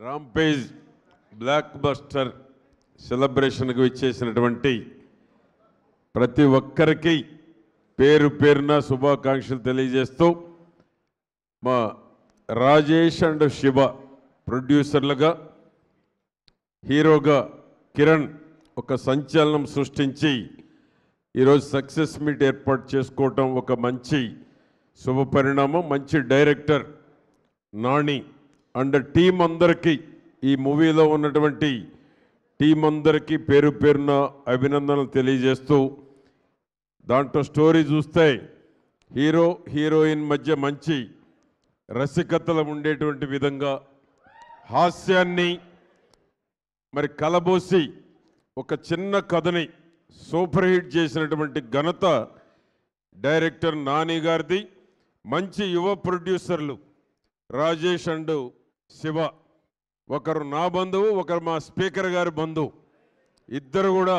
Rampage block buster సెలబ్రేషన్కు ఇచ్చేసినటువంటి ప్రతి ఒక్కరికి పేరు పేరున శుభాకాంక్షలు తెలియజేస్తూ మా రాజేష్ అండ్ శివ ప్రొడ్యూసర్లుగా హీరోగా కిరణ్ ఒక సంచలనం సృష్టించి ఈరోజు సక్సెస్ మీట్ ఏర్పాటు చేసుకోవటం ఒక మంచి శుభపరిణామం. మంచి డైరెక్టర్ నాని అండ్ టీం అందరికీ ఈ మూవీలో ఉన్నటువంటి టీం అందరికీ పేరు పేరున అభినందనలు తెలియజేస్తూ దాంట్లో స్టోరీ చూస్తే హీరో హీరోయిన్ మధ్య మంచి రసికతలు ఉండేటువంటి విధంగా హాస్యాన్ని మరి కలబోసి ఒక చిన్న కథని సూపర్ హిట్ చేసినటువంటి ఘనత డైరెక్టర్ నాని గారిది. మంచి యువ ప్రొడ్యూసర్లు రాజేష్ అండ్ శివ, ఒకరు నా బంధువు, ఒకరు మా స్పీకర్ గారి బంధువు. ఇద్దరు కూడా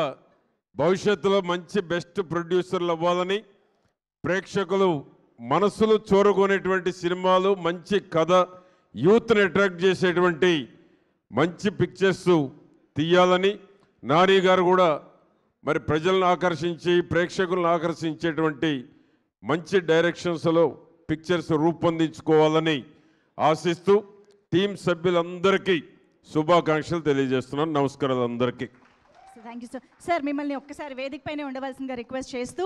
భవిష్యత్తులో మంచి బెస్ట్ ప్రొడ్యూసర్లు అవ్వాలని, ప్రేక్షకులు మనసులు చూరగొనేటువంటి సినిమాలు, మంచి కథ, యూత్ని అట్రాక్ట్ చేసేటువంటి మంచి పిక్చర్స్ తీయాలని నాని గారు కూడా మరి ప్రజలను ఆకర్షించి ప్రేక్షకులను ఆకర్షించేటువంటి మంచి డైరెక్షన్స్లో పిక్చర్స్ రూపొందించుకోవాలని ఆశిస్తూ టీం సభ్యులందరికీ శుభాకాంక్షలు తెలియజేస్తున్నాను. నమస్కారాలు అందరికీ. Thank you sir. మిమ్మల్ని ఒక్కసారి వేదిక పైన ఉండవలసిందిగా రిక్వెస్ట్ చేస్తూ